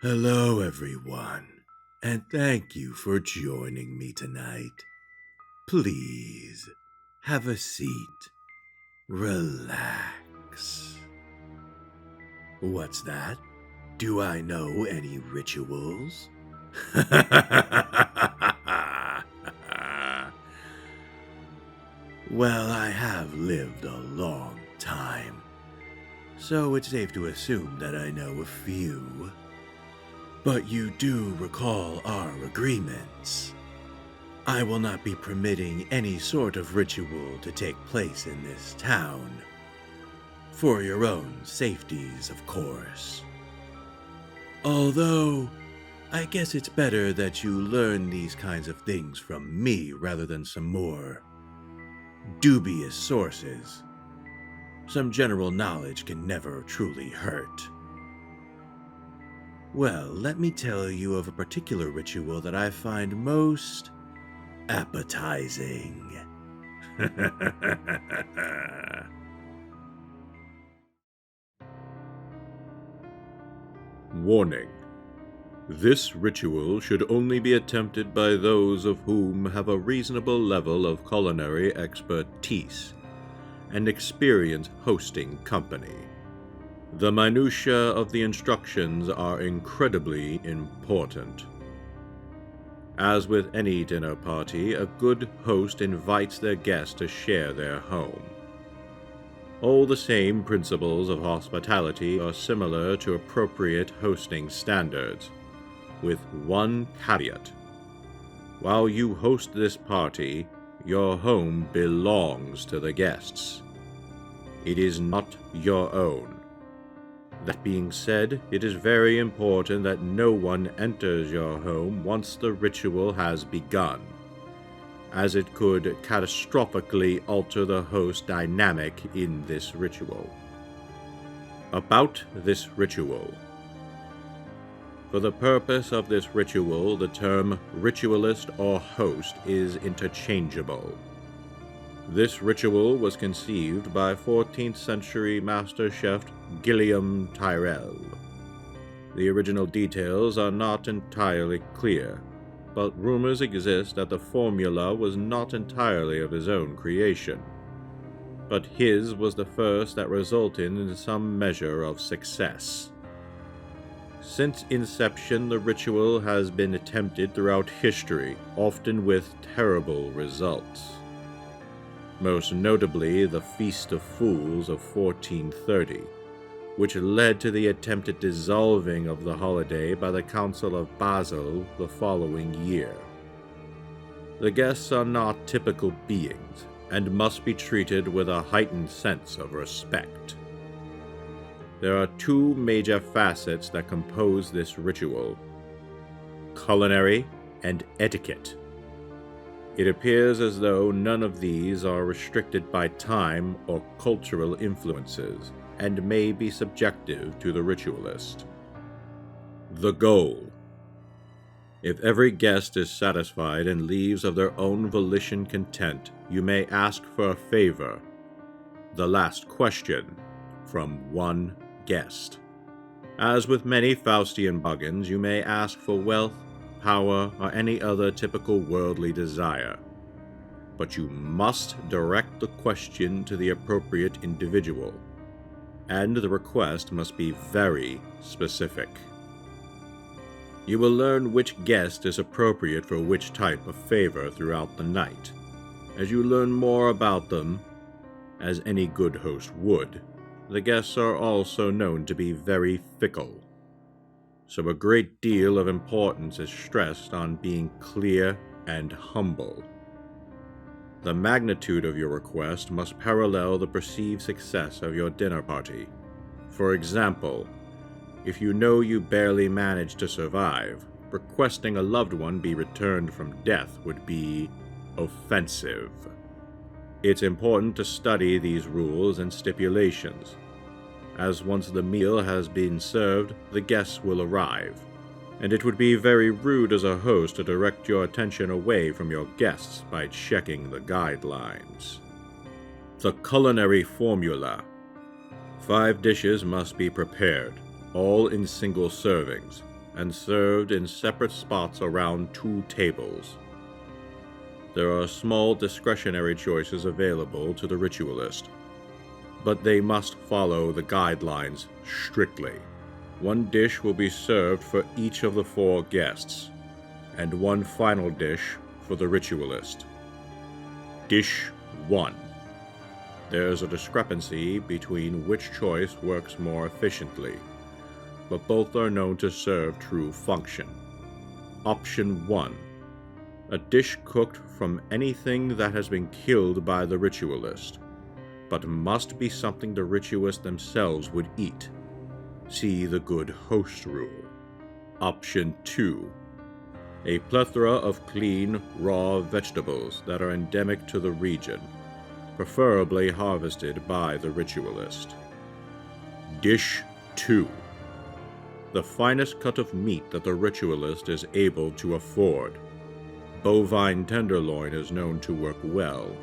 Hello, everyone, and thank you for joining me tonight. Please, have a seat. Relax. What's that? Do I know any rituals? Well, I have lived a long time, so it's safe to assume that I know a few. But you do recall our agreements. I will not be permitting any sort of ritual to take place in this town. For your own safeties, of course. Although, I guess it's better that you learn these kinds of things from me rather than some more dubious sources. Some general knowledge can never truly hurt. Well, let me tell you of a particular ritual that I find most appetizing. Warning. This ritual should only be attempted by those of whom have a reasonable level of culinary expertise and experience hosting company. The minutiae of the instructions are incredibly important. As with any dinner party, a good host invites their guests to share their home. All the same principles of hospitality are similar to appropriate hosting standards, with one caveat. While you host this party, your home belongs to the guests. It is not your own. That being said, it is very important that no one enters your home once the ritual has begun, as it could catastrophically alter the host dynamic in this ritual. About this ritual. For the purpose of this ritual, the term ritualist or host is interchangeable. This ritual was conceived by 14th century master chef Guillaume Tyrrell. The original details are not entirely clear, but rumors exist that the formula was not entirely of his own creation. But his was the first that resulted in some measure of success. Since inception, the ritual has been attempted throughout history, often with terrible results. Most notably the Feast of Fools of 1430, which led to the attempted dissolving of the holiday by the Council of Basel the following year. The guests are not typical beings, and must be treated with a heightened sense of respect. There are two major facets that compose this ritual: culinary and etiquette. It appears as though none of these are restricted by time or cultural influences, and may be subjective to the ritualist. The goal. If every guest is satisfied and leaves of their own volition content, you may ask for a favor. The last question, from one guest. As with many Faustian bargains, you may ask for wealth, power, or any other typical worldly desire. But you must direct the question to the appropriate individual, and the request must be very specific. You will learn which guest is appropriate for which type of favor throughout the night. As you learn more about them, as any good host would, the guests are also known to be very fickle. So a great deal of importance is stressed on being clear and humble. The magnitude of your request must parallel the perceived success of your dinner party. For example, if you know you barely managed to survive, requesting a loved one be returned from death would be offensive. It's important to study these rules and stipulations, as once the meal has been served, the guests will arrive, and it would be very rude as a host to direct your attention away from your guests by checking the guidelines. The Culinary Formula. 5 dishes must be prepared, all in single servings, and served in separate spots around 2 tables. There are small discretionary choices available to the ritualist, but they must follow the guidelines strictly. 1 dish will be served for each of the 4 guests, and 1 final dish for the ritualist. Dish 1. There's a discrepancy between which choice works more efficiently, but both are known to serve true function. Option 1. A dish cooked from anything that has been killed by the ritualist, but must be something the ritualists themselves would eat. See the good host rule. Option 2. A plethora of clean, raw vegetables that are endemic to the region, preferably harvested by the ritualist. Dish 2. The finest cut of meat that the ritualist is able to afford. Bovine tenderloin is known to work well.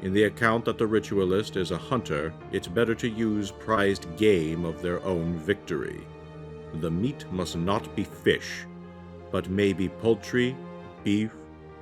In the account that the ritualist is a hunter, it's better to use prized game of their own victory. The meat must not be fish, but may be poultry, beef,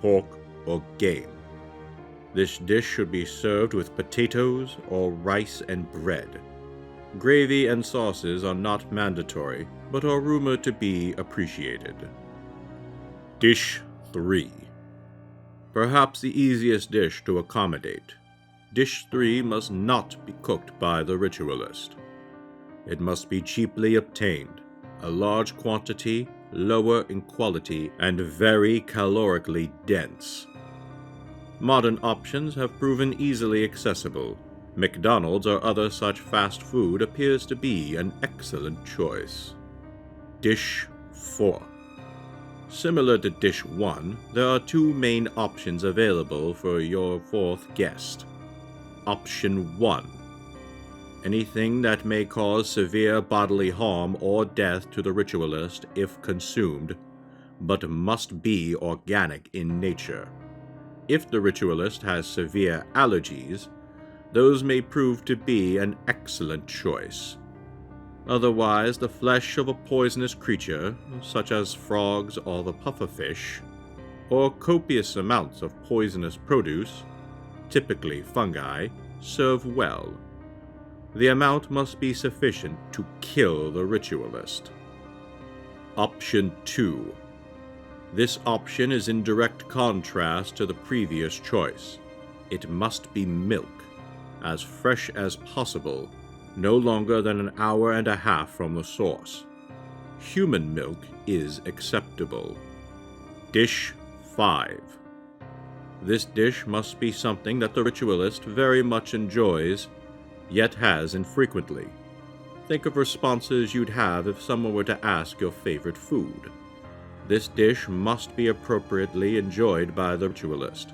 pork, or game. This dish should be served with potatoes or rice and bread. Gravy and sauces are not mandatory, but are rumored to be appreciated. Dish 3. Perhaps the easiest dish to accommodate. Dish 3 must not be cooked by the ritualist. It must be cheaply obtained, a large quantity, lower in quality, and very calorically dense. Modern options have proven easily accessible. McDonald's or other such fast food appears to be an excellent choice. Dish 4. Similar to Dish 1, there are 2 main options available for your 4th guest. Option 1. Anything that may cause severe bodily harm or death to the ritualist if consumed, but must be organic in nature. If the ritualist has severe allergies, those may prove to be an excellent choice. Otherwise, the flesh of a poisonous creature, such as frogs or the pufferfish, or copious amounts of poisonous produce, typically fungi, serve well. The amount must be sufficient to kill the ritualist. Option 2. This option is in direct contrast to the previous choice. It must be milk, as fresh as possible, no longer than an hour and a half from the source. Human milk is acceptable. Dish 5. This dish must be something that the ritualist very much enjoys, yet has infrequently. Think of responses you'd have if someone were to ask your favorite food. This dish must be appropriately enjoyed by the ritualist.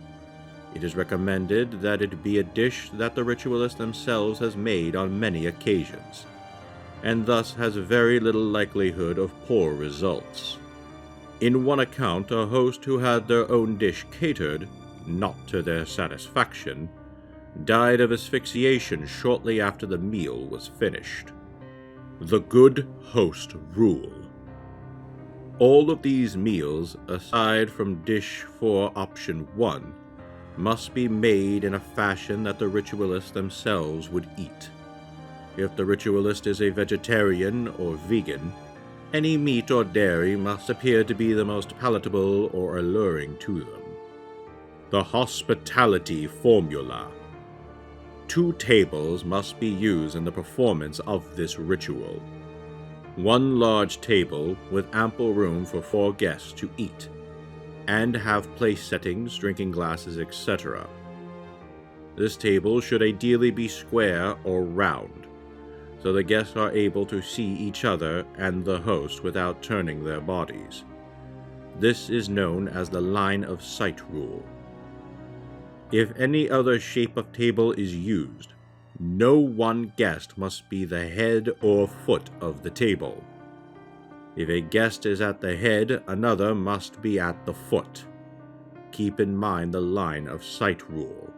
It is recommended that it be a dish that the ritualist themselves has made on many occasions, and thus has very little likelihood of poor results. In one account, a host who had their own dish catered, not to their satisfaction, died of asphyxiation shortly after the meal was finished. The good host rule. All of these meals, aside from dish 4 option 1, must be made in a fashion that the ritualists themselves would eat. If the ritualist is a vegetarian or vegan, any meat or dairy must appear to be the most palatable or alluring to them. The hospitality formula. 2 tables must be used in the performance of this ritual. 1 large table with ample room for 4 guests to eat, and have place settings, drinking glasses, etc. This table should ideally be square or round, so the guests are able to see each other and the host without turning their bodies. This is known as the line of sight rule. If any other shape of table is used, no one guest must be the head or foot of the table. If a guest is at the head, another must be at the foot. Keep in mind the line of sight rule.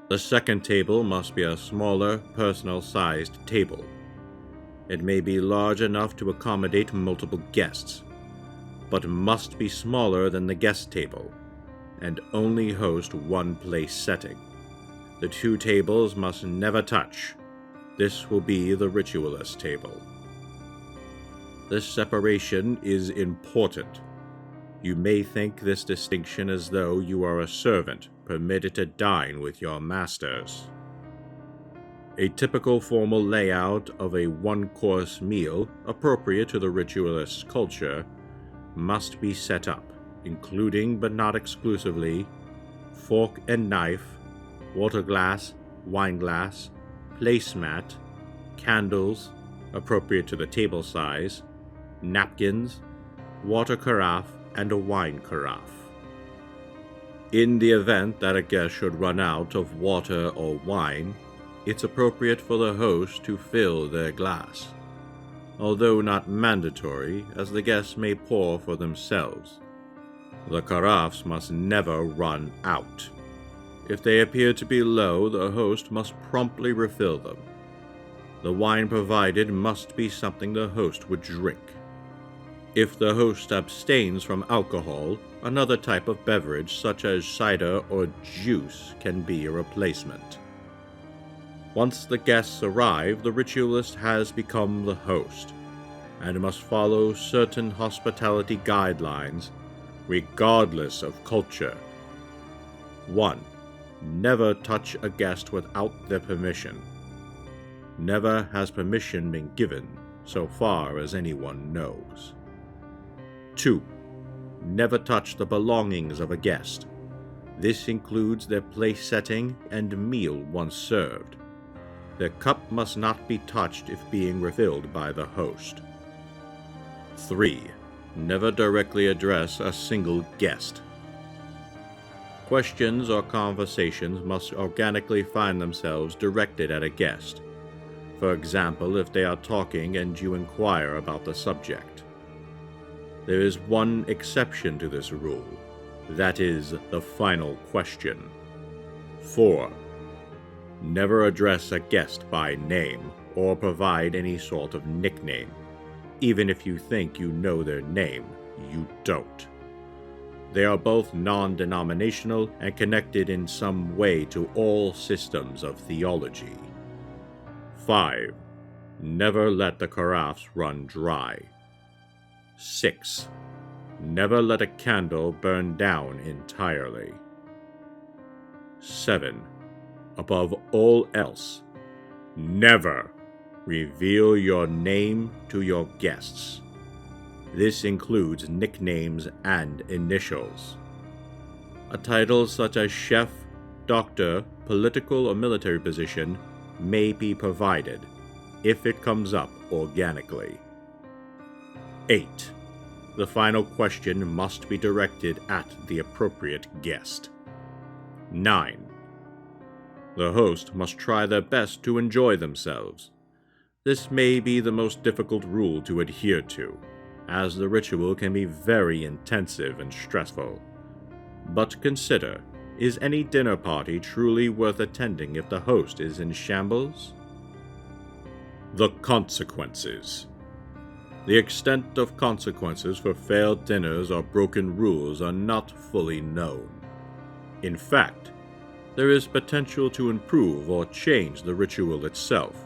The second table must be a smaller, personal-sized table. It may be large enough to accommodate multiple guests, but must be smaller than the guest table, and only host one place setting. The two tables must never touch. This will be the ritualist table. This separation is important. You may think this distinction as though you are a servant permitted to dine with your masters. A typical formal layout of a one-course meal, appropriate to the ritualist's culture, must be set up, including but not exclusively fork and knife, water glass, wine glass, placemat, candles, appropriate to the table size, napkins, water carafe, and a wine carafe. In the event that a guest should run out of water or wine, it's appropriate for the host to fill their glass, although not mandatory, as the guests may pour for themselves. The carafes must never run out. If they appear to be low, the host must promptly refill them. The wine provided must be something the host would drink. If the host abstains from alcohol, another type of beverage such as cider or juice can be a replacement. Once the guests arrive, the ritualist has become the host, and must follow certain hospitality guidelines, regardless of culture. 1. Never touch a guest without their permission. Never has permission been given, so far as anyone knows. 2. Never touch the belongings of a guest. This includes their place setting and meal once served. Their cup must not be touched if being refilled by the host. 3. Never directly address a single guest. Questions or conversations must organically find themselves directed at a guest. For example, if they are talking and you inquire about the subject. There is one exception to this rule. That is the final question. 4. Never address a guest by name or provide any sort of nickname. Even if you think you know their name, you don't. They are both non-denominational and connected in some way to all systems of theology. 5. Never let the carafes run dry. 6. Never let a candle burn down entirely. 7. Above all else, never reveal your name to your guests. This includes nicknames and initials. A title such as chef, doctor, political or military position may be provided, if it comes up organically. 8. The final question must be directed at the appropriate guest. 9. The host must try their best to enjoy themselves. This may be the most difficult rule to adhere to, as the ritual can be very intensive and stressful. But consider, is any dinner party truly worth attending if the host is in shambles? The consequences. The extent of consequences for failed dinners or broken rules are not fully known. In fact, there is potential to improve or change the ritual itself,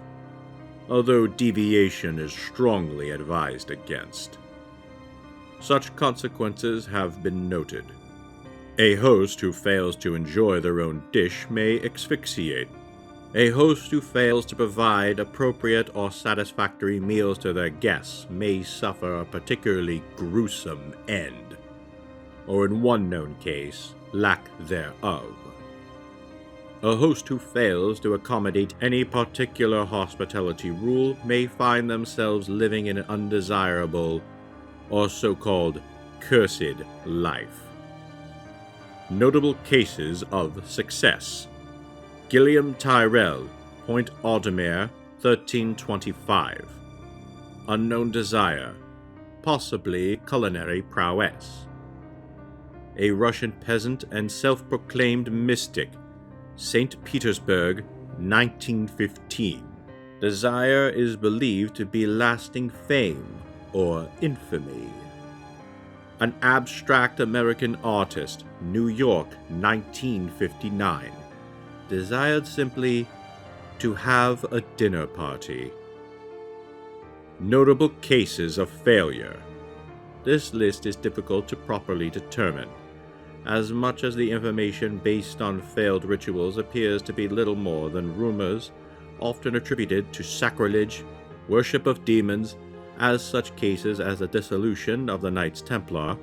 although deviation is strongly advised against. Such consequences have been noted. A host who fails to enjoy their own dish may asphyxiate. A host who fails to provide appropriate or satisfactory meals to their guests may suffer a particularly gruesome end, or in one known case, lack thereof. A host who fails to accommodate any particular hospitality rule may find themselves living an undesirable or so-called cursed life. Notable cases of success: Gilliam Tyrrell, Point Aldermere, 1325. Unknown desire, possibly culinary prowess. A Russian peasant and self-proclaimed mystic, St. Petersburg, 1915. Desire is believed to be lasting fame or infamy. An abstract American artist, New York, 1959, desired simply to have a dinner party. Notable cases of failure. This list is difficult to properly determine, as much as the information based on failed rituals appears to be little more than rumors, often attributed to sacrilege, worship of demons, as such cases as the dissolution of the Knights Templar,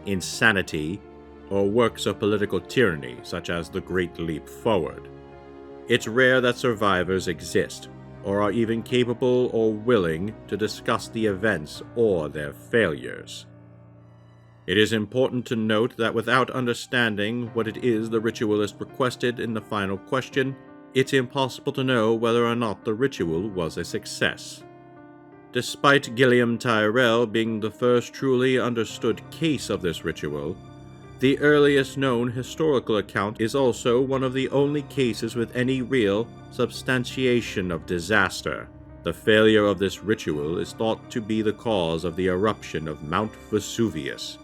insanity, or works of political tyranny such as the Great Leap Forward. It's rare that survivors exist, or are even capable or willing to discuss the events or their failures. It is important to note that without understanding what it is the ritualist requested in the final question, it's impossible to know whether or not the ritual was a success. Despite Gilliam Tyrrell being the first truly understood case of this ritual, the earliest known historical account is also one of the only cases with any real substantiation of disaster. The failure of this ritual is thought to be the cause of the eruption of Mount Vesuvius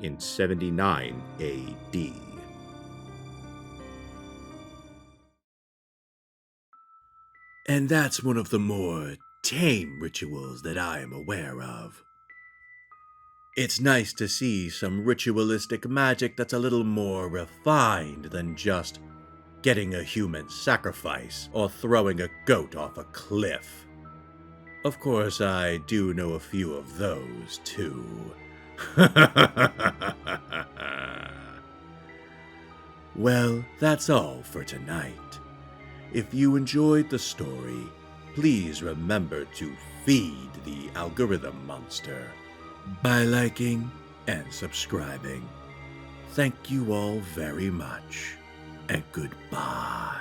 in 79 AD. And that's one of the more tame rituals that I am aware of. It's nice to see some ritualistic magic that's a little more refined than just getting a human sacrifice or throwing a goat off a cliff. Of course, I do know a few of those, too. Well, that's all for tonight. If you enjoyed the story, please remember to feed the algorithm monster by liking and subscribing. Thank you all very much, and goodbye.